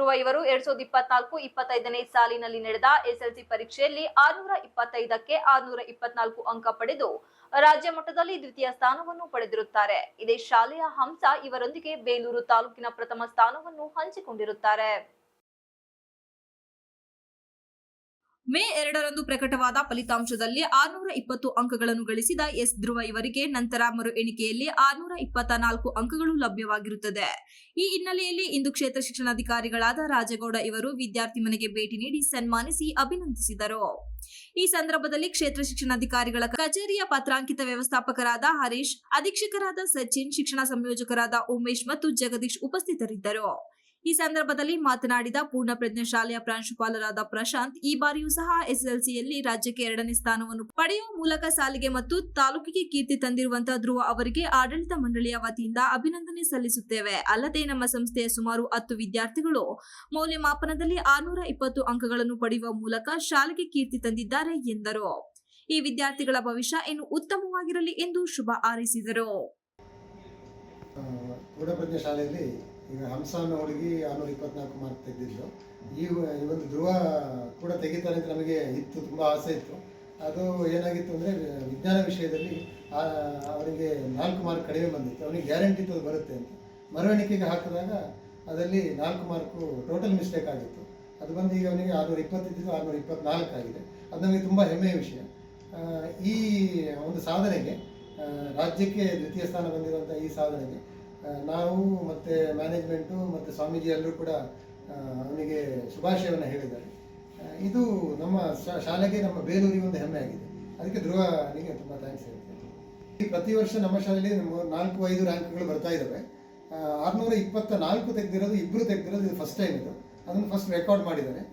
ಧ್ರುವ ಇವರು 2024-25ನೇ ಸಾಲಿನಲ್ಲಿ ನಡೆದ ಎಸ್ಎಲ್ಸಿ ಪರೀಕ್ಷೆಯಲ್ಲಿ 625ಕ್ಕೆ 624 ಅಂಕ ಪಡೆದು ರಾಜ್ಯ ಮಟ್ಟದಲ್ಲಿ ದ್ವಿತೀಯ ಸ್ಥಾನವನ್ನು ಪಡೆದಿರುತ್ತಾರೆ. ಇದೇ ಶಾಲೆಯ ಹಂಸ ಇವರೊಂದಿಗೆ ಬೇಲೂರು ತಾಲೂಕಿನ ಪ್ರಥಮ ಸ್ಥಾನವನ್ನು ಹಂಚಿಕೊಂಡಿರುತ್ತಾರೆ. ಮೇ 2ರಂದು ಪ್ರಕಟವಾದ ಫಲಿತಾಂಶದಲ್ಲಿ 620 ಅಂಕಗಳನ್ನು ಗಳಿಸಿದ ಎಸ್ ಧ್ರುವ ಇವರಿಗೆ ನಂತರ ಮರು ಎಣಿಕೆಯಲ್ಲಿ 624 ಅಂಕಗಳು ಲಭ್ಯವಾಗಿರುತ್ತದೆ. ಈ ಹಿನ್ನೆಲೆಯಲ್ಲಿ ಇಂದು ಕ್ಷೇತ್ರ ಶಿಕ್ಷಣಾಧಿಕಾರಿಗಳಾದ ರಾಜೇಗೌಡ ಇವರು ವಿದ್ಯಾರ್ಥಿ ಮನೆಗೆ ಭೇಟಿ ನೀಡಿ ಸನ್ಮಾನಿಸಿ ಅಭಿನಂದಿಸಿದರು. ಈ ಸಂದರ್ಭದಲ್ಲಿ ಕ್ಷೇತ್ರ ಶಿಕ್ಷಣಾಧಿಕಾರಿಗಳ ಕಚೇರಿಯ ಪತ್ರಾಂಕಿತ ವ್ಯವಸ್ಥಾಪಕರಾದ ಹರೀಶ್, ಅಧೀಕ್ಷಕರಾದ ಸಚಿನ್, ಶಿಕ್ಷಣ ಸಂಯೋಜಕರಾದ ಉಮೇಶ್ ಮತ್ತು ಜಗದೀಶ್ ಉಪಸ್ಥಿತರಿದ್ದರು. ಈ ಸಂದರ್ಭದಲ್ಲಿ ಮಾತನಾಡಿದ ಪೂರ್ಣ ಪ್ರಜ್ಞಾ ಶಾಲೆಯ ಪ್ರಾಂಶುಪಾಲರಾದ ಪ್ರಶಾಂತ್, ಈ ಬಾರಿಯೂ ಸಹ ಎಸ್ಎಲ್ಸಿಯಲ್ಲಿ ರಾಜ್ಯಕ್ಕೆ 2ನೇ ಸ್ಥಾನವನ್ನು ಪಡೆಯುವ ಮೂಲಕ ಸಾಲಿಗೆ ಮತ್ತು ತಾಲೂಕಿಗೆ ಕೀರ್ತಿ ತಂದಿರುವಂತಹ ಧ್ರುವ ಅವರಿಗೆ ಆಡಳಿತ ಮಂಡಳಿಯ ವತಿಯಿಂದ ಅಭಿನಂದನೆ ಸಲ್ಲಿಸುತ್ತೇವೆ. ಅಲ್ಲದೆ ನಮ್ಮ ಸಂಸ್ಥೆಯ ಸುಮಾರು 10 ವಿದ್ಯಾರ್ಥಿಗಳು ಮೌಲ್ಯಮಾಪನದಲ್ಲಿ 620 ಅಂಕಗಳನ್ನು ಪಡೆಯುವ ಮೂಲಕ ಶಾಲೆಗೆ ಕೀರ್ತಿ ತಂದಿದ್ದಾರೆ ಎಂದರು. ಈ ವಿದ್ಯಾರ್ಥಿಗಳ ಭವಿಷ್ಯ ಇನ್ನು ಉತ್ತಮವಾಗಿರಲಿ ಎಂದು ಶುಭ ಹಾರೈಸಿದರು. ಈಗ ಹಂಸ ಅನ್ನೋ ಹುಡುಗಿ 624 ಮಾರ್ಕ್ ತೆಗೆದಿದ್ದು. ಈ ಒಂದು ಧ್ರುವ ಕೂಡ ತೆಗಿತಾರೆ ಅಂತ ನಮಗೆ ಇತ್ತು, ತುಂಬ ಆಸೆ ಇತ್ತು. ಅದು ಏನಾಗಿತ್ತು ಅಂದರೆ ವಿಜ್ಞಾನ ವಿಷಯದಲ್ಲಿ ಅವರಿಗೆ 4 ಮಾರ್ಕ್ ಕಡಿಮೆ ಬಂದಿತ್ತು. ಅವನಿಗೆ ಗ್ಯಾರಂಟಿ ಇತ್ತು ಅದು ಬರುತ್ತೆ ಅಂತ. ಮರುವಣಿಕೆಗೆ ಹಾಕಿದಾಗ ಅದರಲ್ಲಿ 4 ಮಾರ್ಕು ಟೋಟಲ್ ಮಿಸ್ಟೇಕ್ ಆಗಿತ್ತು. ಅದು ಬಂದು ಈಗ ಅವನಿಗೆ 620 ಇದ್ದಿದ್ದು 624 ಆಗಿದೆ. ಅದು ನಮಗೆ ತುಂಬ ಹೆಮ್ಮೆಯ ವಿಷಯ. ಈ ಒಂದು ಸಾಧನೆಗೆ, ರಾಜ್ಯಕ್ಕೆ ದ್ವಿತೀಯ ಸ್ಥಾನ ಬಂದಿರುವಂಥ ಈ ಸಾಧನೆಗೆ ನಾವು ಮತ್ತು ಮ್ಯಾನೇಜ್ಮೆಂಟು ಮತ್ತು ಸ್ವಾಮೀಜಿ ಎಲ್ಲರೂ ಕೂಡ ಅವನಿಗೆ ಶುಭಾಶಯವನ್ನು ಹೇಳಿದ್ದಾರೆ. ಇದು ನಮ್ಮ ಶಾಲೆಗೆ, ನಮ್ಮ ಬೇಲೂರಿಗೆ ಒಂದು ಹೆಮ್ಮೆ ಆಗಿದೆ. ಅದಕ್ಕೆ ಧ್ರುವನಿಗೆ ತುಂಬ ಥ್ಯಾಂಕ್ಸ್ ಹೇಳ್ತೇನೆ. ಪ್ರತಿ ವರ್ಷ ನಮ್ಮ ಶಾಲೆಯಲ್ಲಿ 4-5 ರ್ಯಾಂಕ್ಗಳು ಬರ್ತಾ ಇದ್ದಾವೆ. 624 ತೆಗೆದಿರೋದು, ಇಬ್ಬರು ತೆಗೆದಿರೋದು ಇದು ಫಸ್ಟ್ ಟೈಮ್. ಇದು ಅದನ್ನು ಫಸ್ಟ್ ರೆಕಾರ್ಡ್ ಮಾಡಿದ್ದಾರೆ.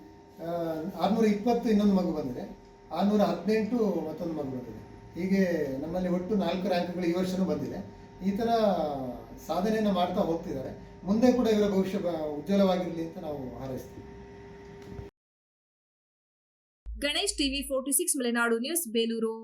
620 ಇನ್ನೊಂದು ಮಗು ಬಂದಿದೆ, 618 ಮತ್ತೊಂದು ಮಗು ಬಂದಿದೆ. ಹೀಗೆ ನಮ್ಮಲ್ಲಿ ಒಟ್ಟು 4 ರ್ಯಾಂಕ್ಗಳು ಈ ವರ್ಷವೂ ಬಂದಿದೆ. ಈ ಥರ ಸಾಧನೆಯನ್ನು ಮಾಡ್ತಾ ಹೋಗ್ತಿದ್ದಾರೆ. ಮುಂದೆ ಕೂಡ ಇವರ ಭವಿಷ್ಯ ಉಜ್ವಲವಾಗಿರಲಿ ಅಂತ ನಾವು ಹಾರೈಸ್ತೀವಿ. Ganesh, TV 46 Malenadu news, Belur.